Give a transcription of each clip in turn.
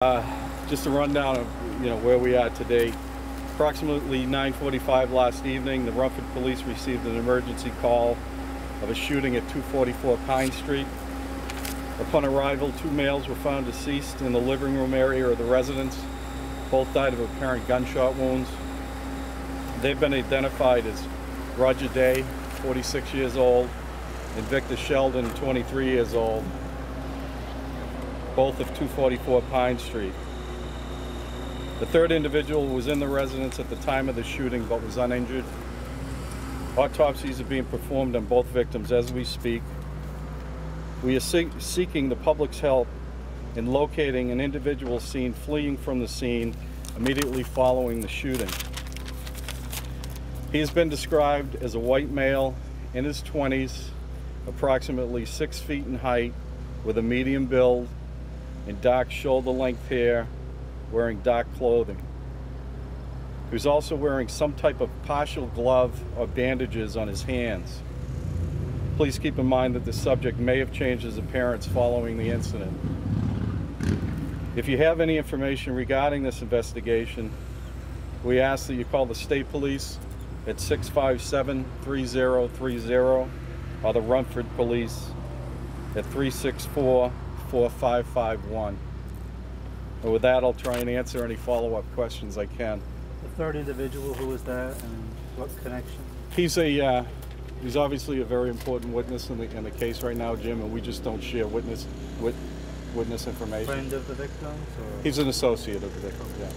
Just a rundown of where we are today. Approximately 9:45 last evening, the Rumford police received an emergency call of a shooting at 244 Pine Street. Upon arrival, two males were found deceased in the living room area of the residence. Both died of apparent gunshot wounds. They've been identified as Roger Day, 46 years old, and Victor Sheldon, 23 years old, both of 244 Pine Street. The third individual was in the residence at the time of the shooting but was uninjured. Autopsies are being performed on both victims as we speak. We are seeking the public's help in locating an individual seen fleeing from the scene immediately following the shooting. He has been described as a white male in his 20s, approximately 6 feet in height, with a medium build and dark shoulder-length hair, wearing dark clothing. He was also wearing some type of partial glove or bandages on his hands. Please keep in mind that the subject may have changed his appearance following the incident. If you have any information regarding this investigation, we ask that you call the state police at 657-3030 or the Rumford police at 364-4551. And with that, I'll try and answer any follow-up questions I can. The third individual, who was that, and what connection? He's obviously a very important witness in the case right now, Jim, and we just don't share witness information. Friend of the victims? Or? He's an associate of the victim, yeah.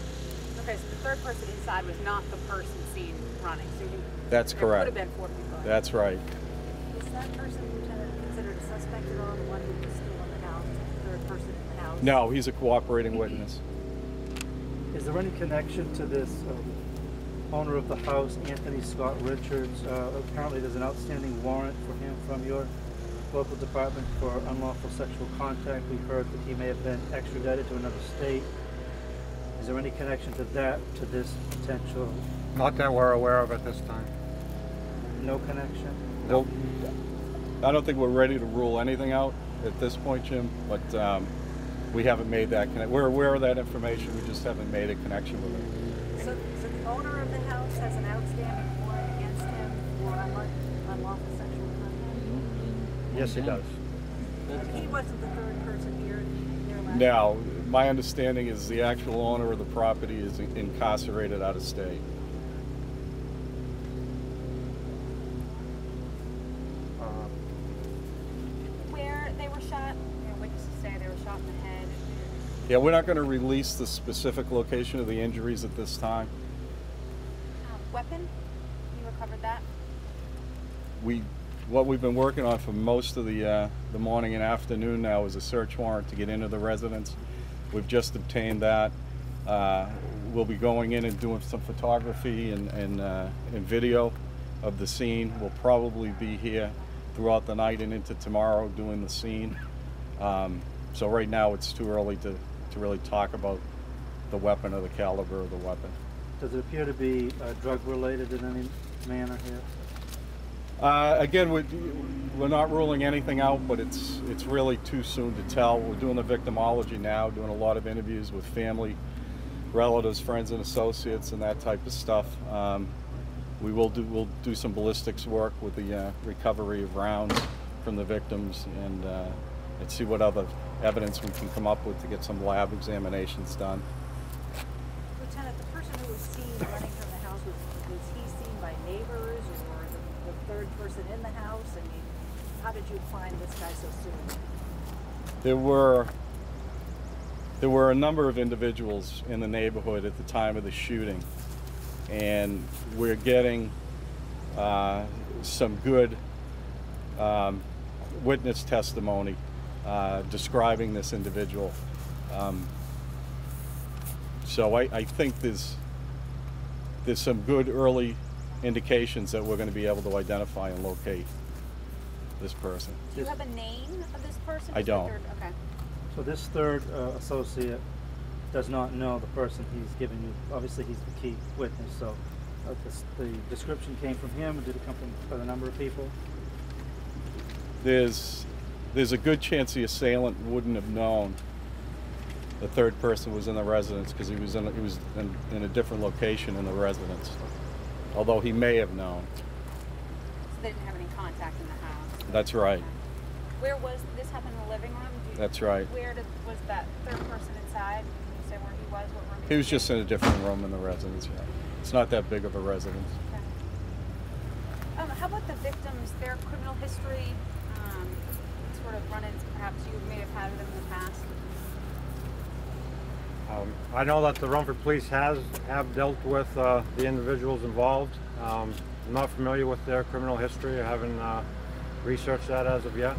Okay, so the third person inside was not the person seen running. So That's correct. Could have been 4 people. That's right. Is that person, Lieutenant, considered a suspect at all? The one who was still in the house, the third person in the house? No, he's a cooperating witness. Is there any connection to this owner of the house, Anthony Scott Richards? Apparently there's an outstanding warrant for him from your local department for unlawful sexual contact. We heard that he may have been extradited to another state. Is there any connection to that, to this potential? Not that we're aware of at this time. No connection? Well, I don't think we're ready to rule anything out at this point, Jim, but we haven't made that connection. We're aware of that information, we just haven't made a connection with it. So the owner of the house has an outstanding warrant against him for unlawful sexual contact? Yes, he does. He wasn't the third person here last Now, my understanding is the actual owner of the property is incarcerated out of state. Where they were shot, witnesses say they were shot in the head. Yeah, we're not going to release the specific location of the injuries at this time. Weapon? You recovered that? What we've been working on for most of the morning and afternoon now is a search warrant to get into the residence. We've just obtained that. We'll be going in and doing some photography and video of the scene. We'll probably be here throughout the night and into tomorrow doing the scene. So right now it's too early to really talk about the weapon or the caliber of the weapon. Does it appear to be drug related in any manner here? Again, we're not ruling anything out, but it's really too soon to tell. We're doing the victimology now, doing a lot of interviews with family, relatives, friends and associates and that type of stuff. We'll do some ballistics work with the recovery of rounds from the victims and see what other evidence we can come up with to get some lab examinations done. Lieutenant, the person who was seen running from the house, was he seen by neighbors or the third person in the house? I mean, how did you find this guy so soon? There were a number of individuals in the neighborhood at the time of the shooting, and we're getting some good witness testimony describing this individual. So I think there's some good early indications that we're going to be able to identify and locate this person. Do you have a name of this person? I don't. Okay. So this third associate does not know the person he's given you. Obviously he's the key witness, so the description came from him, or did it come from a number of people? There's a good chance the assailant wouldn't have known the third person was in the residence because he was in a different location in the residence, although he may have known. So they didn't have any contact in the house? That's right. Where was this happened in the living room? That's right. Was that third person inside? Can you say where he was? What room He was just in a different room in the residence. Yeah. It's not that big of a residence. Okay. How about the victims, their criminal history, sort of run-ins perhaps you may have had with them in the past? I know that the Rumford police have dealt with the individuals involved. I'm not familiar with their criminal history. I haven't researched that as of yet.